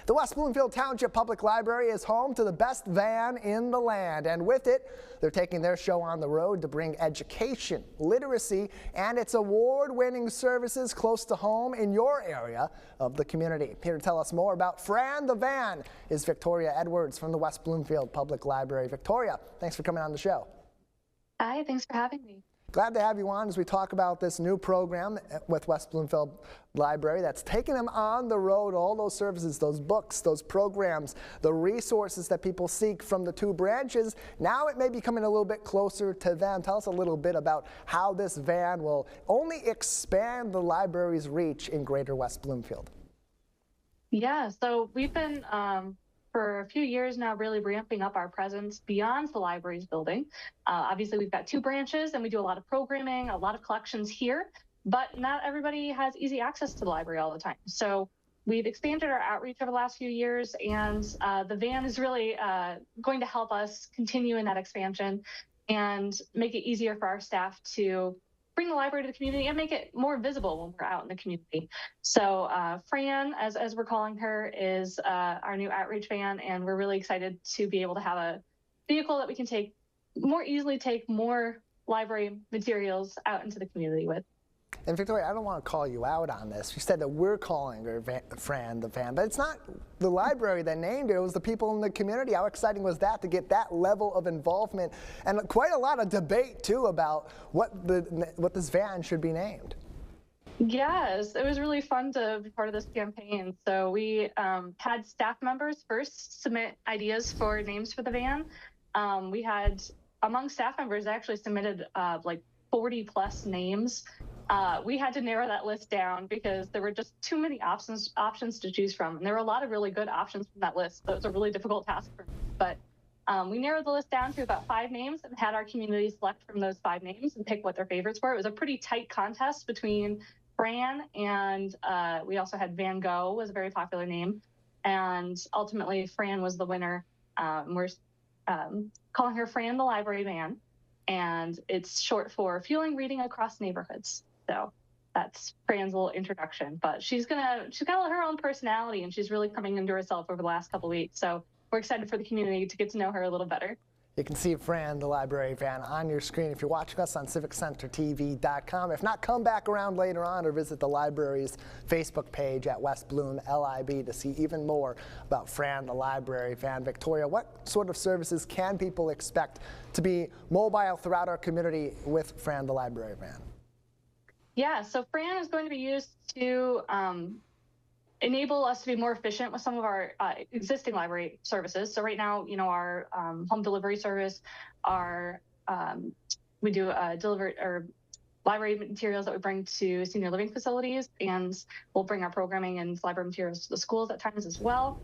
The West Bloomfield Township Public Library is home to the best van in the land, and with it, they're taking their show on the road to bring education, literacy, and its award-winning services close to home in your area of the community. Here to tell us more about Fran the Van is Victoria Edwards from the West Bloomfield Public Library. Victoria, thanks for coming on the show. Hi, thanks for having me. Glad to have you on as we talk about this new program with West Bloomfield Library that's taking them on the road, all those services, those books, those programs, the resources that people seek from the two branches. Now it may be coming a little bit closer to them. Tell us a little bit about how this van will only expand the library's reach in greater West Bloomfield. Yeah, so we've been for a few years now really ramping up our presence beyond the library's building. Obviously, we've got two branches and we do a lot of programming, a lot of collections here, but not everybody has easy access to the library all the time. So we've expanded our outreach over the last few years, and the van is really going to help us continue in that expansion and make it easier for our staff to bring the library to the community and make it more visible when we're out in the community. So Fran, as we're calling her, is our new outreach van, and we're really excited to be able to have a vehicle that we can more easily take more library materials out into the community with. And Victoria, I don't want to call you out on this. You said that we're calling her Fran the Van, but it's not the library that named it. It was the people in the community. How exciting was that to get that level of involvement and quite a lot of debate too about what this van should be named? Yes, it was really fun to be part of this campaign. So we had staff members first submit ideas for names for the van. We had, among staff members, actually submitted like 40 plus names. We had to narrow that list down because there were just too many options to choose from. And there were a lot of really good options from that list. So it was a really difficult task for me. But we narrowed the list down to about 5 names and had our community select from those 5 names and pick what their favorites were. It was a pretty tight contest between Fran and we also had Van Gogh was a very popular name. And ultimately, Fran was the winner. We're calling her Fran the Library Van. And it's short for Fueling Reading Across Neighborhoods. So that's Fran's little introduction, but she's got her own personality, and she's really coming into herself over the last couple of weeks. So we're excited for the community to get to know her a little better. You can see Fran, the library van, on your screen if you're watching us on civiccentertv.com. If not, come back around later on or visit the library's Facebook page at West Bloom LIB to see even more about Fran, the library van. Victoria, what sort of services can people expect to be mobile throughout our community with Fran, the library van? Yeah, so Fran is going to be used to enable us to be more efficient with some of our existing library services. So right now, our home delivery service, we do library materials that we bring to senior living facilities, and we'll bring our programming and library materials to the schools at times as well.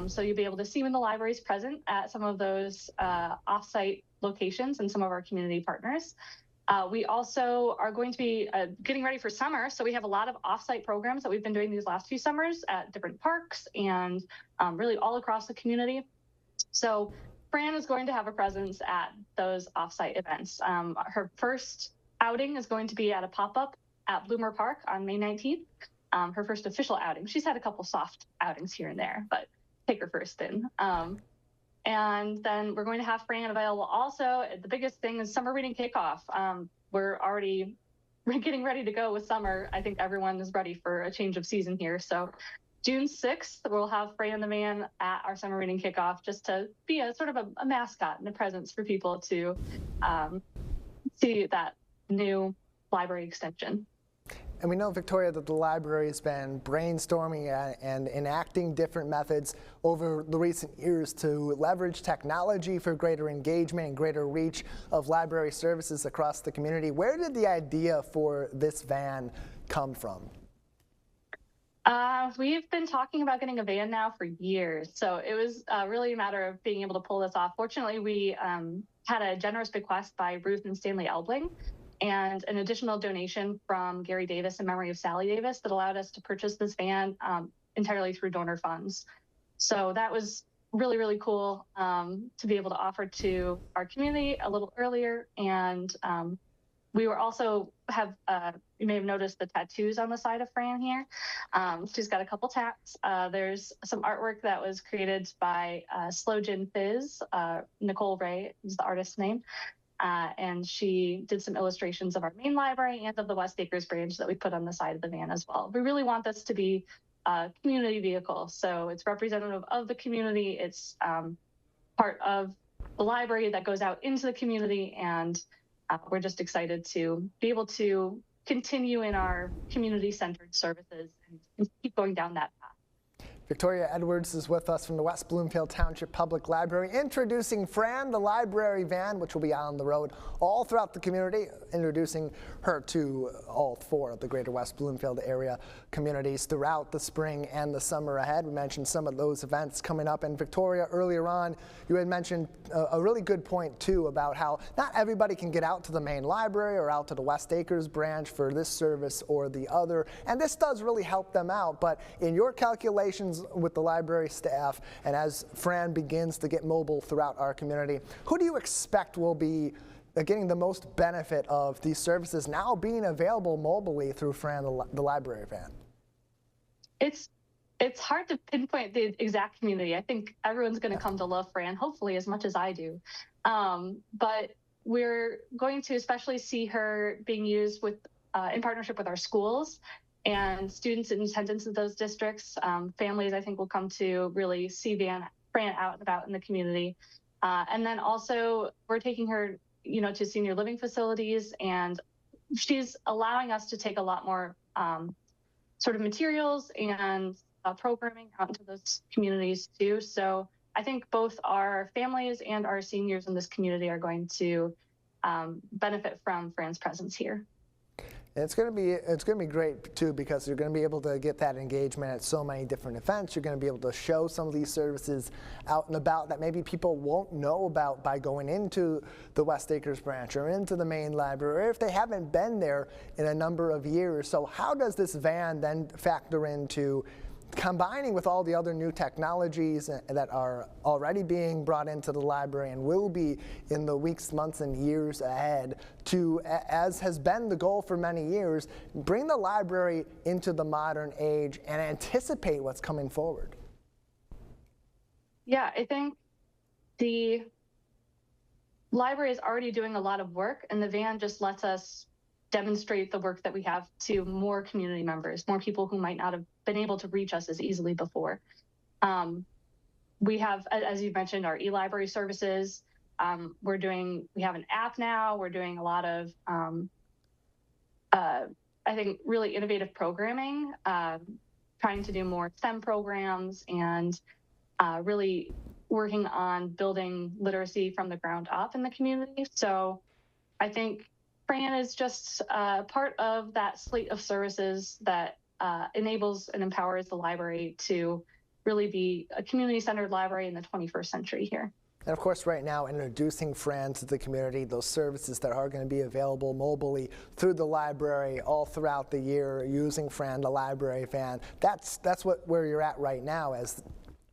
So you'll be able to see when the library is present at some of those off-site locations and some of our community partners. We also are going to be getting ready for summer. So we have a lot of off-site programs that we've been doing these last few summers at different parks and really all across the community. So Fran is going to have a presence at those off-site events. Her first outing is going to be at a pop-up at Bloomer Park on May 19th. Her first official outing. She's had a couple soft outings here and there, but take her first in. And then we're going to have Fran available also. The biggest thing is summer reading kickoff. We're getting ready to go with summer. I think everyone is ready for a change of season here. So June 6th, we'll have Fran the Van at our summer reading kickoff just to be a sort of a mascot and a presence for people to see that new library extension. And we know, Victoria, that the library has been brainstorming and enacting different methods over the recent years to leverage technology for greater engagement and greater reach of library services across the community. Where did the idea for this van come from? We've been talking about getting a van now for years, so it was really a matter of being able to pull this off. Fortunately, we had a generous bequest by Ruth and Stanley Elbling, and an additional donation from Gary Davis in memory of Sally Davis that allowed us to purchase this van entirely through donor funds. So that was really, really cool to be able to offer to our community a little earlier. And we were also have, you may have noticed the tattoos on the side of Fran here. She's got a couple tats. There's some artwork that was created by Slow Gin Fizz. Nicole Ray is the artist's name. And she did some illustrations of our main library and of the West Acres branch that we put on the side of the van as well. We really want this to be a community vehicle. So it's representative of the community. It's part of the library that goes out into the community. And we're just excited to be able to continue in our community-centered services and keep going down that path. Victoria Edwards is with us from the West Bloomfield Township Public Library, introducing Fran, the library van, which will be on the road all throughout the community, introducing her to all 4 of the greater West Bloomfield area communities throughout the spring and the summer ahead. We mentioned some of those events coming up. And Victoria, earlier on, you had mentioned a really good point, too, about how not everybody can get out to the main library or out to the West Acres branch for this service or the other. And this does really help them out. But in your calculations with the library staff, and as Fran begins to get mobile throughout our community, who do you expect will be getting the most benefit of these services now being available mobilely through Fran, the library van? It's hard to pinpoint the exact community. I think everyone's going to come to love Fran, hopefully as much as I do. But we're going to especially see her being used with in partnership with our schools and students in attendance of those districts. Families, I think, will come to really see Fran out and about in the community. And then also we're taking her, to senior living facilities, and she's allowing us to take a lot more sort of materials and programming out into those communities too. So I think both our families and our seniors in this community are going to benefit from Fran's presence here. And it's going to be great too, because you're going to be able to get that engagement at so many different events. You're going to be able to show some of these services out and about that maybe people won't know about by going into the West Acres branch or into the main library, or if they haven't been there in a number of years. So how does this van then factor into combining with all the other new technologies that are already being brought into the library and will be in the weeks, months, and years ahead to, as has been the goal for many years, bring the library into the modern age and anticipate what's coming forward? Yeah, I think the library is already doing a lot of work, and the van just lets us demonstrate the work that we have to more community members, more people who might not have been able to reach us as easily before. We have, as you mentioned, our e-library services. We have an app now. We're doing a lot of, I think, really innovative programming, trying to do more STEM programs and really working on building literacy from the ground up in the community. So I think Fran is just part of that slate of services that enables and empowers the library to really be a community-centered library in the 21st century here. And of course, right now, introducing Fran to the community, those services that are going to be available mobilely through the library all throughout the year, using Fran, the library van. That's where you're at right now, as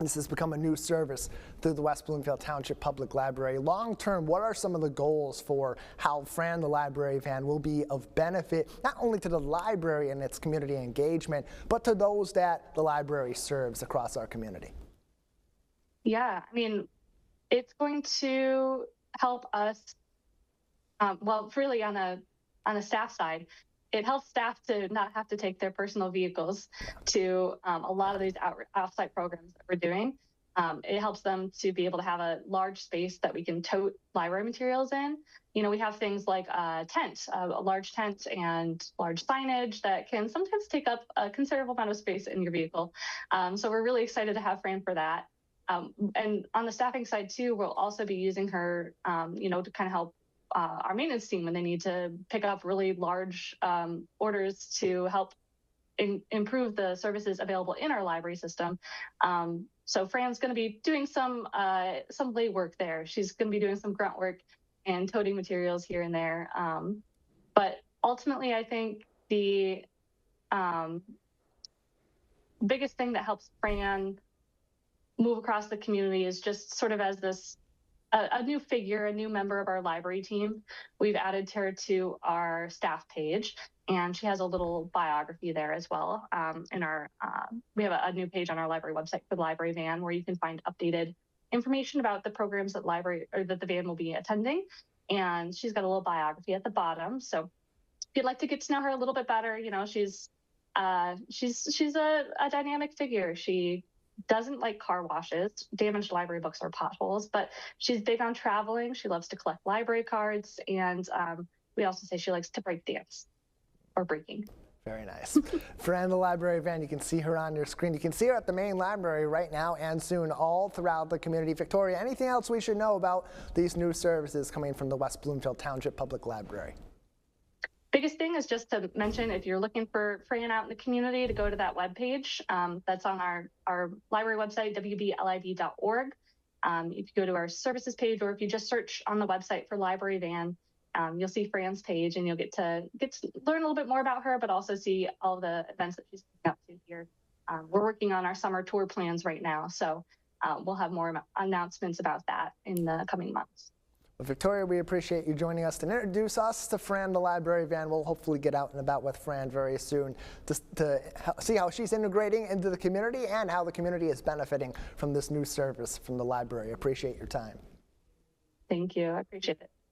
this has become a new service through the West Bloomfield Township Public Library. Long term, what are some of the goals for how Fran, the library van, will be of benefit not only to the library and its community engagement, but to those that the library serves across our community? Yeah, I mean, it's going to help us, well, really on a staff side, it helps staff to not have to take their personal vehicles to a lot of these off-site programs that we're doing. It helps them to be able to have a large space that we can tote library materials in. We have things like a tent, a large tent and large signage that can sometimes take up a considerable amount of space in your vehicle. So we're really excited to have Fran for that. And on the staffing side too, we'll also be using her, to kind of help our maintenance team when they need to pick up really large orders to help improve the services available in our library system. So Fran's going to be doing some late work there. She's going to be doing some grunt work and toting materials here and there. But ultimately, I think the biggest thing that helps Fran move across the community is just sort of as this a new figure, a new member of our library team. We've added her to our staff page, and she has a little biography there as well. We have a new page on our library website for the library van where you can find updated information about the programs that the van will be attending. And she's got a little biography at the bottom. So if you'd like to get to know her a little bit better, she's a dynamic figure. She doesn't like car washes, damaged library books, or potholes, but she's big on traveling. She loves to collect library cards, and we also say she likes to break dance or breaking. Very nice. Fran, the library van, you can see her on your screen. You can see her at the main library right now and soon all throughout the community. Victoria, anything else we should know about these new services coming from the West Bloomfield Township Public Library? Biggest thing is just to mention, if you're looking for Fran out in the community, to go to that webpage. That's on our library website, wblib.org. If you go to our services page, or if you just search on the website for library van, you'll see Fran's page, and you'll get to learn a little bit more about her, but also see all the events that she's up to here. We're working on our summer tour plans right now, so we'll have more announcements about that in the coming months. Well, Victoria, we appreciate you joining us to introduce us to Fran, the library van. We'll hopefully get out and about with Fran very soon to see how she's integrating into the community and how the community is benefiting from this new service from the library. Appreciate your time. Thank you. I appreciate it.